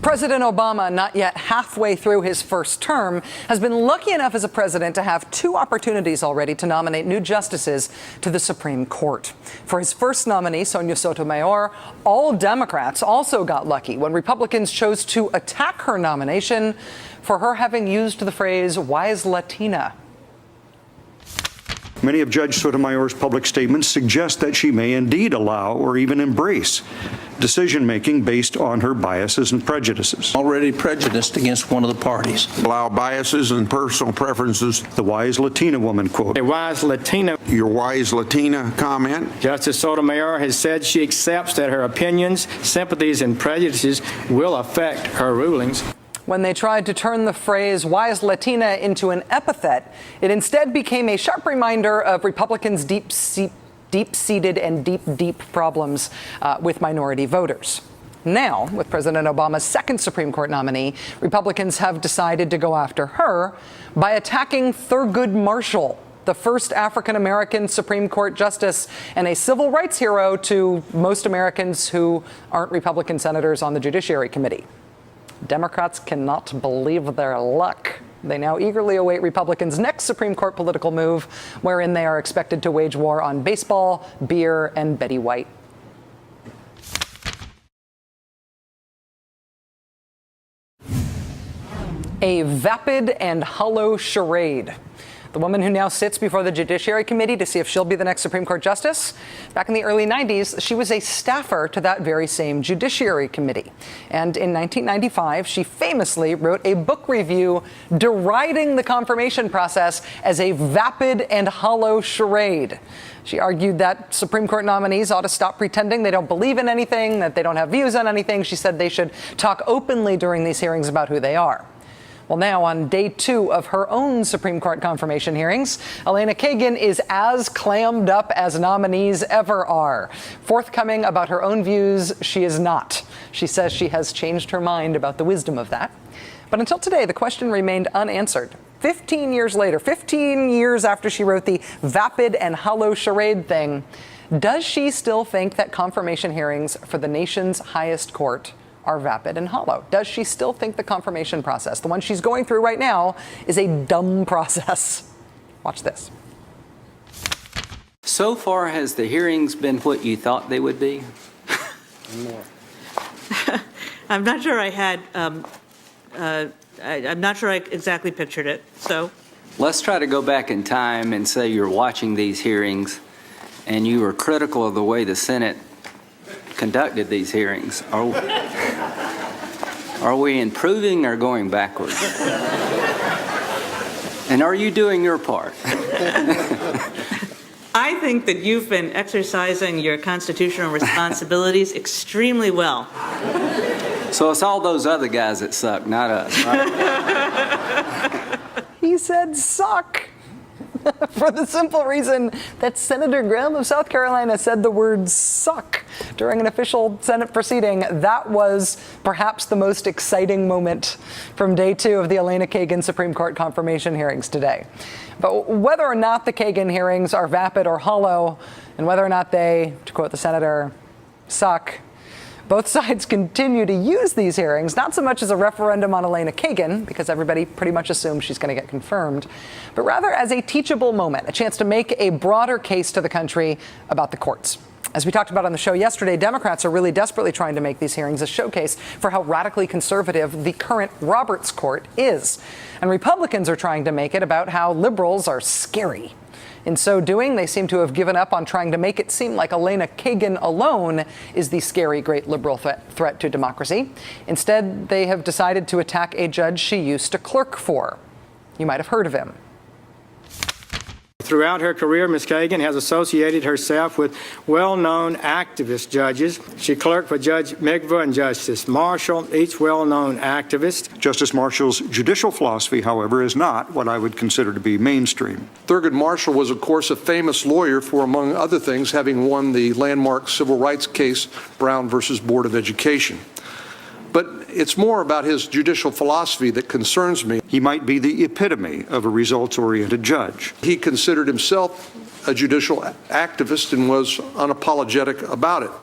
President Obama, not yet halfway through his first term, has been lucky enough as a president to have two opportunities already to nominate new justices to the Supreme Court. For his first nominee, Sonia Sotomayor, all Democrats also got lucky when Republicans chose to attack her nomination for her having used the phrase "wise Latina." Many of Judge Sotomayor's public statements suggest that she may indeed allow or even embrace decision-making based on her biases and prejudices. Already prejudiced against one of the parties. Allow biases and personal preferences. The wise Latina woman quote. A wise Latina. Your wise Latina comment. Justice Sotomayor has said she accepts that her opinions, sympathies, and prejudices will affect her rulings. When they tried to turn the phrase "wise Latina" into an epithet, it instead became a sharp reminder of Republicans' deep-seated and deep problems with minority voters. Now, with President Obama's second Supreme Court nominee, Republicans have decided to go after her by attacking Thurgood Marshall, the first African-American Supreme Court justice and a civil rights hero to most Americans who aren't Republican senators on the Judiciary Committee. Democrats cannot believe their luck. They now eagerly await Republicans' next Supreme Court political move, wherein they are expected to wage war on baseball, beer, and Betty White. A vapid and hollow charade. The woman who now sits before the Judiciary Committee to see if she'll be the next Supreme Court justice, back in the early 90s, she was a staffer to that very same Judiciary Committee. And in 1995, she famously wrote a book review deriding the confirmation process as a vapid and hollow charade. She argued that Supreme Court nominees ought to stop pretending they don't believe in anything, that they don't have views on anything. She said they should talk openly during these hearings about who they are. Well, now on day 2 of her own Supreme Court confirmation hearings, Elena Kagan is as clammed up as nominees ever are. Forthcoming about her own views, she is not. She says she has changed her mind about the wisdom of that. But until today, the question remained unanswered. 15 years later, 15 years after she wrote the vapid and hollow charade thing, does she still think that confirmation hearings for the nation's highest court are vapid and hollow? Does she still think the confirmation process, the one she's going through right now, is a dumb process? Watch this. So far, has the hearings been what you thought they would be? More. I'm not sure I had, I'm not sure I exactly pictured it, so. Let's try to go back in time and say you're watching these hearings and you were critical of the way the Senate conducted these hearings. Are we improving or going backwards? And are you doing your part? I think that you've been exercising your constitutional responsibilities extremely well. So it's all those other guys that suck, not us, right? He said suck. For the simple reason that Senator Graham of South Carolina said the word suck during an official Senate proceeding. That was perhaps the most exciting moment from day 2 of the Elena Kagan Supreme Court confirmation hearings today. But whether or not the Kagan hearings are vapid or hollow, and whether or not they, to quote the senator, suck, both sides continue to use these hearings, not so much as a referendum on Elena Kagan, because everybody pretty much assumes she's going to get confirmed, but rather as a teachable moment, a chance to make a broader case to the country about the courts. As we talked about on the show yesterday, Democrats are really desperately trying to make these hearings a showcase for how radically conservative the current Roberts Court is. And Republicans are trying to make it about how liberals are scary. In so doing, they seem to have given up on trying to make it seem like Elena Kagan alone is the scary great liberal threat to democracy. Instead, they have decided to attack a judge she used to clerk for. You might have heard of him. Throughout her career, Ms. Kagan has associated herself with well-known activist judges. She clerked for Judge Mikva and Justice Marshall, each well-known activist. Justice Marshall's judicial philosophy, however, is not what I would consider to be mainstream. Thurgood Marshall was, of course, a famous lawyer for, among other things, having won the landmark civil rights case, Brown versus Board of Education. But it's more about his judicial philosophy that concerns me. He might be the epitome of a results-oriented judge. He considered himself a judicial activist and was unapologetic about it.